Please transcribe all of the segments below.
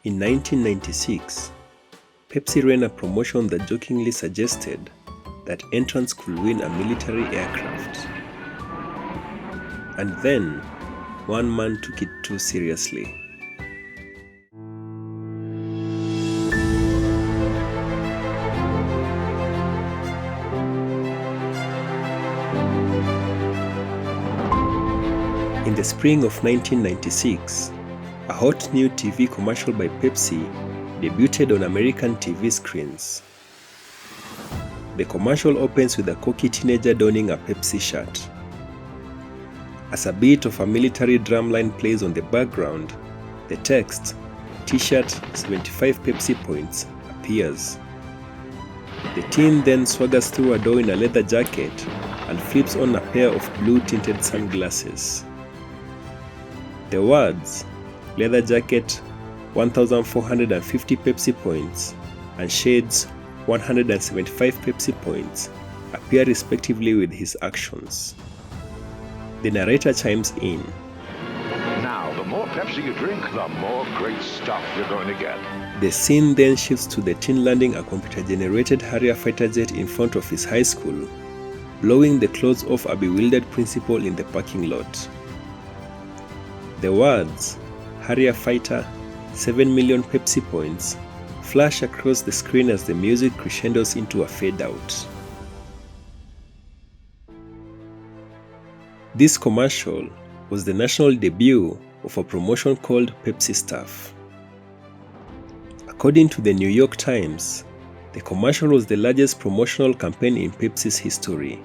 In 1996, Pepsi ran a promotion that jokingly suggested that entrants could win a military aircraft. And then, one man took it too seriously. In the spring of 1996, a hot new TV commercial by Pepsi debuted on American TV screens. The commercial opens with a cocky teenager donning a Pepsi shirt. As a beat of a military drumline plays on the background, the text, "T-shirt 75 Pepsi points," appears. The teen then swaggers through a door in a leather jacket and flips on a pair of blue-tinted sunglasses. The words, "leather jacket 1,450 Pepsi points" and shades 175 Pepsi points appear respectively with his actions. The narrator chimes in. Now, the more Pepsi you drink, the more great stuff you're going to get. The scene then shifts to the teen landing a computer-generated Harrier fighter jet in front of his high school, blowing the clothes off a bewildered principal in the parking lot. The words, "Harrier fighter, 7 million Pepsi points," flash across the screen as the music crescendos into a fade-out. This commercial was the national debut of a promotion called Pepsi Stuff. According to the New York Times, the commercial was the largest promotional campaign in Pepsi's history.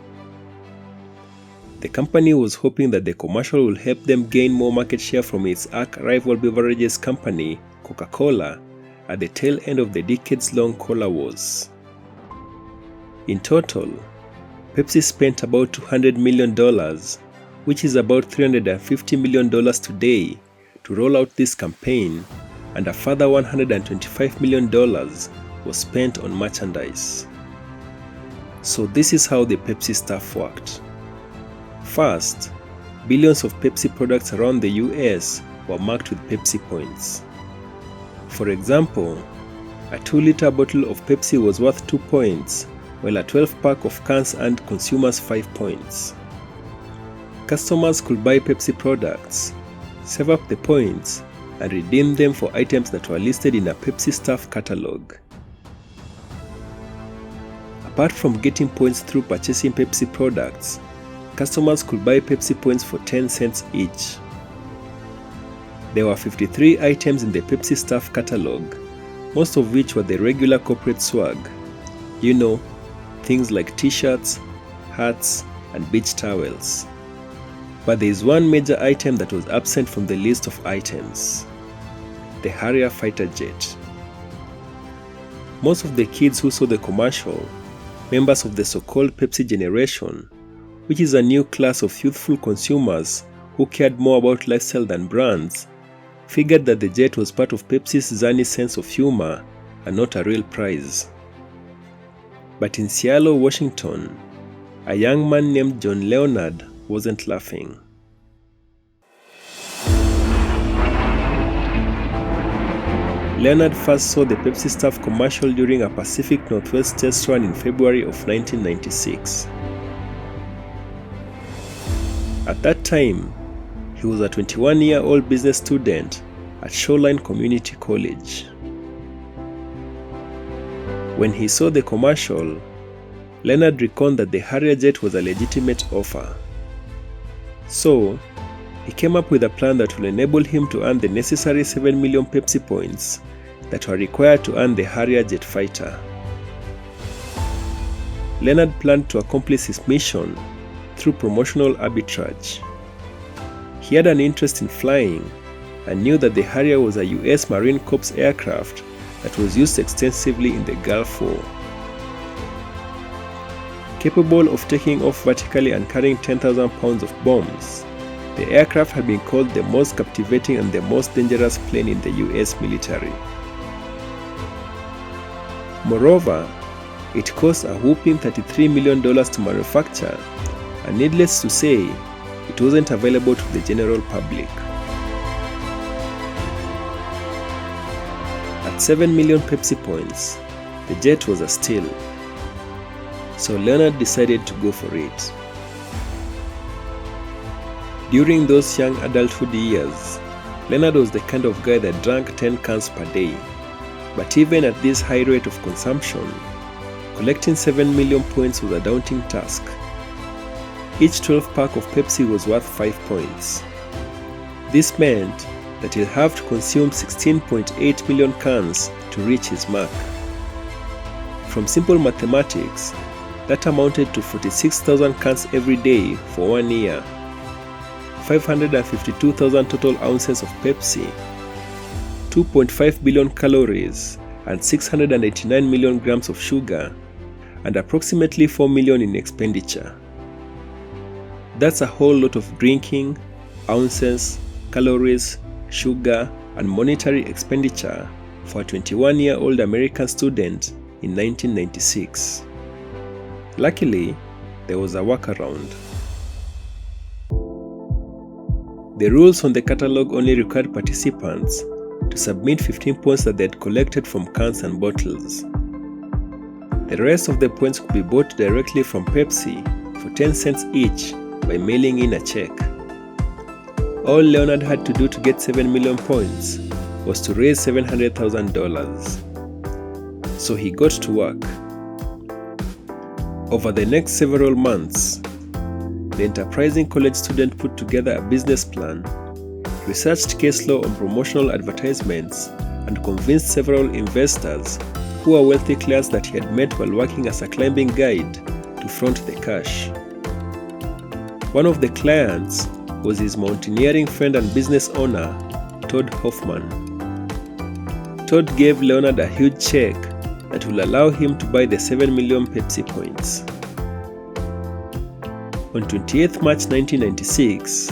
The company was hoping that the commercial will help them gain more market share from its arch-rival beverages company, Coca-Cola, at the tail end of the decades-long cola wars. In total, Pepsi spent about $200 million, which is about $350 million today, to roll out this campaign, and a further $125 million was spent on merchandise. So this is how the Pepsi stuff worked. First, billions of Pepsi products around the US were marked with Pepsi points. For example, a 2-liter bottle of Pepsi was worth 2 points, while a 12-pack of cans earned consumers 5 points. Customers could buy Pepsi products, save up the points, and redeem them for items that were listed in a Pepsi Stuff catalog. Apart from getting points through purchasing Pepsi products, customers could buy Pepsi points for 10 cents each. There were 53 items in the Pepsi Stuff catalog, most of which were the regular corporate swag. You know, things like t-shirts, hats, and beach towels. But there is one major item that was absent from the list of items: the Harrier fighter jet. Most of the kids who saw the commercial, members of the so-called Pepsi generation, which is a new class of youthful consumers who cared more about lifestyle than brands, figured that the jet was part of Pepsi's zany sense of humor and not a real prize. But in Seattle, Washington, a young man named John Leonard wasn't laughing. Leonard first saw the Pepsi Stuff commercial during a Pacific Northwest test run in February of 1996. At that time, he was a 21-year-old business student at Shoreline Community College. When he saw the commercial, Leonard reckoned that the Harrier jet was a legitimate offer. So, he came up with a plan that will enable him to earn the necessary 7 million Pepsi points that were required to earn the Harrier jet fighter. Leonard planned to accomplish his mission through promotional arbitrage. He had an interest in flying and knew that the Harrier was a US Marine Corps aircraft that was used extensively in the Gulf War. Capable of taking off vertically and carrying 10,000 pounds of bombs, the aircraft had been called the most captivating and the most dangerous plane in the US military. Moreover, it cost a whopping $33 million to manufacture, and needless to say, it wasn't available to the general public. At 7 million Pepsi points, the jet was a steal. So Leonard decided to go for it. During those young adulthood years, Leonard was the kind of guy that drank 10 cans per day. But even at this high rate of consumption, collecting 7 million points was a daunting task. Each 12-pack of Pepsi was worth 5 points. This meant that he'll have to consume 16.8 million cans to reach his mark. From simple mathematics, that amounted to 46,000 cans every day for 1 year, 552,000 total ounces of Pepsi, 2.5 billion calories, and 689 million grams of sugar, and approximately 4 million in expenditure. That's a whole lot of drinking, ounces, calories, sugar, and monetary expenditure for a 21-year-old American student in 1996. Luckily, there was a workaround. The rules on the catalog only required participants to submit 15 points that they had collected from cans and bottles. The rest of the points could be bought directly from Pepsi for 10 cents each by mailing in a check. All Leonard had to do to get 7 million points was to raise $700,000. So he got to work. Over the next several months, the enterprising college student put together a business plan, researched case law on promotional advertisements, and convinced several investors who were wealthy clients that he had met while working as a climbing guide to front the cash. One of the clients was his mountaineering friend and business owner, Todd Hoffman. Todd gave Leonard a huge check that will allow him to buy the 7 million Pepsi points. On 28 March 1996,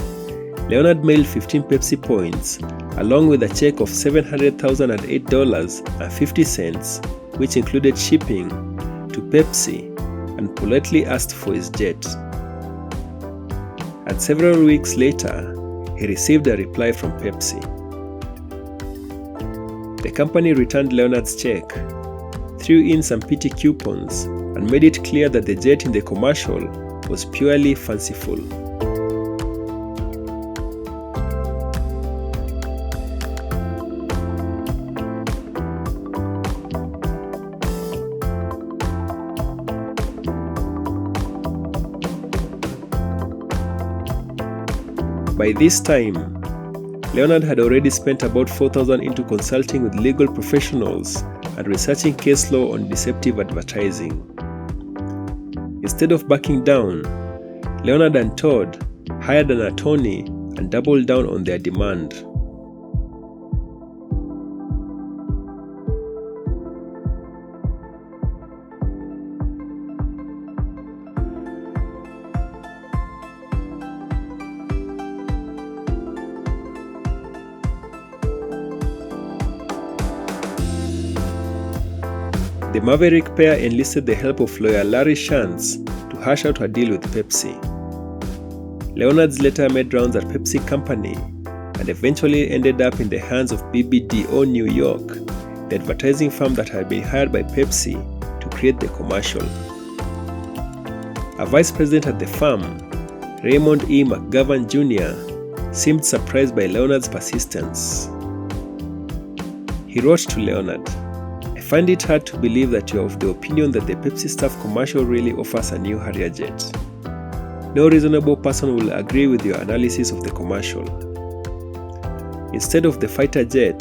Leonard mailed 15 Pepsi points along with a check of $700,008.50, which included shipping, to Pepsi, and politely asked for his jet. And several weeks later, he received a reply from Pepsi. The company returned Leonard's check, threw in some petty coupons, and made it clear that the jet in the commercial was purely fanciful. By this time, Leonard had already spent about $4,000 into consulting with legal professionals and researching case law on deceptive advertising. Instead of backing down, Leonard and Todd hired an attorney and doubled down on their demand. The maverick pair enlisted the help of lawyer Larry Shantz to hash out a deal with Pepsi. Leonard's letter made rounds at Pepsi Company and eventually ended up in the hands of BBDO New York, the advertising firm that had been hired by Pepsi to create the commercial. A vice president at the firm, Raymond E. McGovern Jr., seemed surprised by Leonard's persistence. He wrote to Leonard, "I find it hard to believe that you are of the opinion that the Pepsi staff commercial really offers a new Harrier jet. No reasonable person will agree with your analysis of the commercial." Instead of the fighter jet,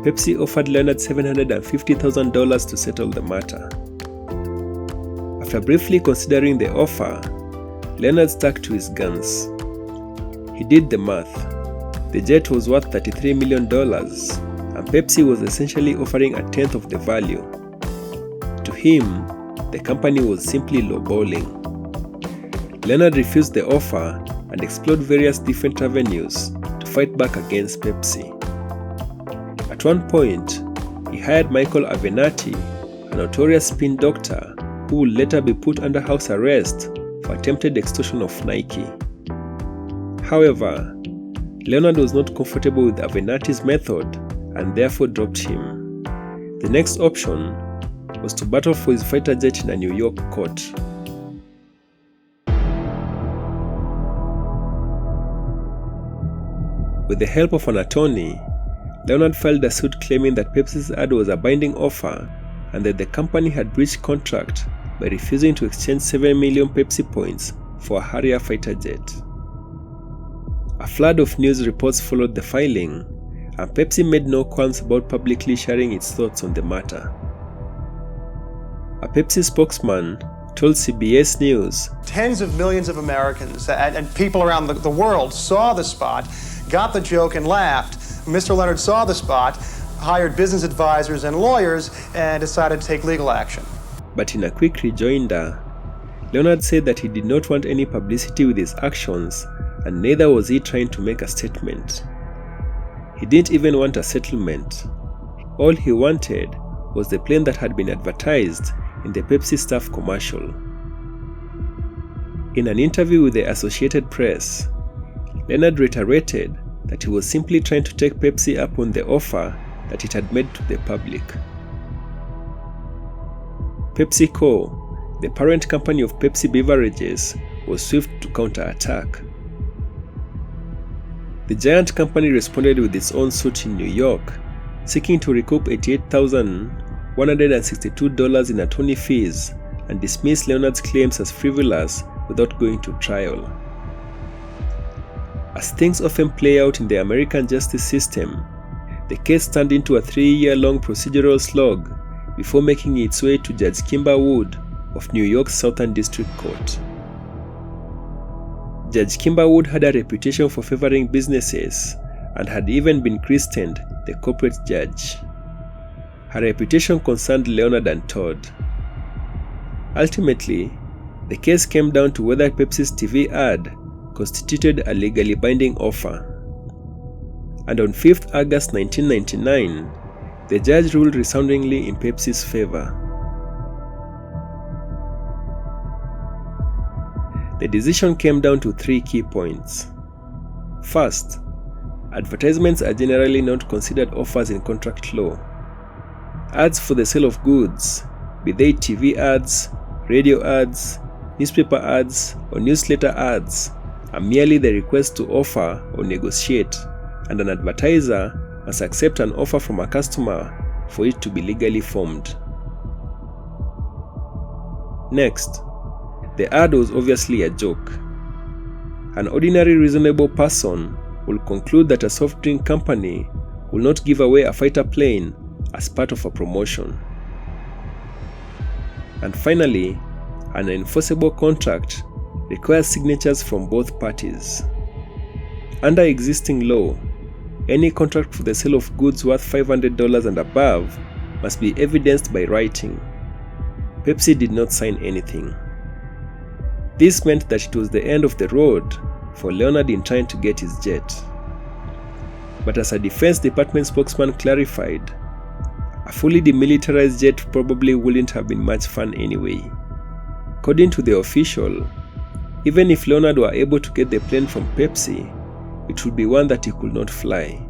Pepsi offered Leonard $750,000 to settle the matter. After briefly considering the offer, Leonard stuck to his guns. He did the math. The jet was worth $33 million, and Pepsi was essentially offering a tenth of the value. To him, the company was simply lowballing. Leonard refused the offer and explored various different avenues to fight back against Pepsi. At one point, he hired Michael Avenatti, a notorious spin doctor who would later be put under house arrest for attempted extortion of Nike. However, Leonard was not comfortable with Avenatti's method and therefore dropped him. The next option was to battle for his fighter jet in a New York court. With the help of an attorney, Leonard filed a suit claiming that Pepsi's ad was a binding offer and that the company had breached contract by refusing to exchange 7 million Pepsi points for a Harrier fighter jet. A flood of news reports followed the filing, and Pepsi made no qualms about publicly sharing its thoughts on the matter. A Pepsi spokesman told CBS News, "Tens of millions of Americans and people around the world saw the spot, got the joke and laughed. Mr. Leonard saw the spot, hired business advisors and lawyers, and decided to take legal action." But in a quick rejoinder, Leonard said that he did not want any publicity with his actions, and neither was he trying to make a statement. He didn't even want a settlement. All he wanted was the plane that had been advertised in the Pepsi staff commercial. In an interview with the Associated Press, Leonard reiterated that he was simply trying to take Pepsi up on the offer that it had made to the public. PepsiCo, the parent company of Pepsi beverages, was swift to counterattack. The giant company responded with its own suit in New York, seeking to recoup $88,162 in attorney fees and dismiss Leonard's claims as frivolous without going to trial. As things often play out in the American justice system, the case turned into a 3-year-long procedural slog before making its way to Judge Kimber Wood of New York's Southern District Court. Judge Kimber Wood had a reputation for favoring businesses and had even been christened the corporate judge. Her reputation concerned Leonard and Todd. Ultimately, the case came down to whether Pepsi's TV ad constituted a legally binding offer. And on 5th August 1999, the judge ruled resoundingly in Pepsi's favor. The decision came down to 3 key points. First, advertisements are generally not considered offers in contract law. Ads for the sale of goods, be they TV ads, radio ads, newspaper ads, or newsletter ads, are merely the request to offer or negotiate, and an advertiser must accept an offer from a customer for it to be legally formed. Next, the ad was obviously a joke. An ordinary reasonable person will conclude that a soft drink company will not give away a fighter plane as part of a promotion. And finally, an enforceable contract requires signatures from both parties. Under existing law, any contract for the sale of goods worth $500 and above must be evidenced by writing. Pepsi did not sign anything. This meant that it was the end of the road for Leonard in trying to get his jet. But as a Defense Department spokesman clarified, a fully demilitarized jet probably wouldn't have been much fun anyway. According to the official, even if Leonard were able to get the plane from Pepsi, it would be one that he could not fly.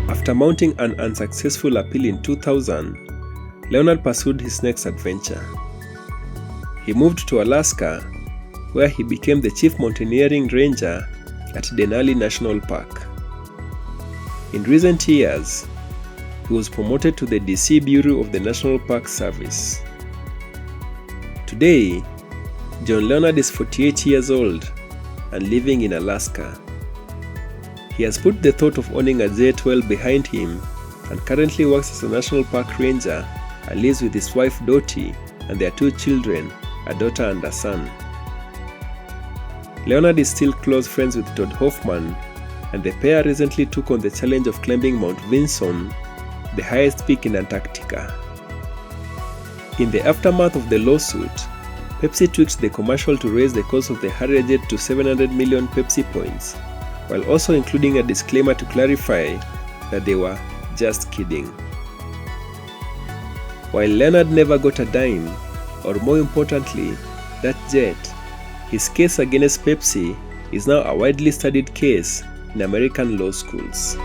After mounting an unsuccessful appeal in 2000, Leonard pursued his next adventure. He moved to Alaska, where he became the chief mountaineering ranger at Denali National Park. In recent years, he was promoted to the DC Bureau of the National Park Service. Today, John Leonard is 48 years old and living in Alaska. He has put the thought of owning a jet well behind him and currently works as a national park ranger and lives with his wife Dottie and their 2 children, a daughter and a son. Leonard is still close friends with Todd Hoffman, and the pair recently took on the challenge of climbing Mount Vinson, the highest peak in Antarctica. In the aftermath of the lawsuit, Pepsi tweaked the commercial to raise the cost of the Harrier jet to 700 million Pepsi points, while also including a disclaimer to clarify that they were just kidding. While Leonard never got a dime, or more importantly, that jet, his case against Pepsi is now a widely studied case in American law schools.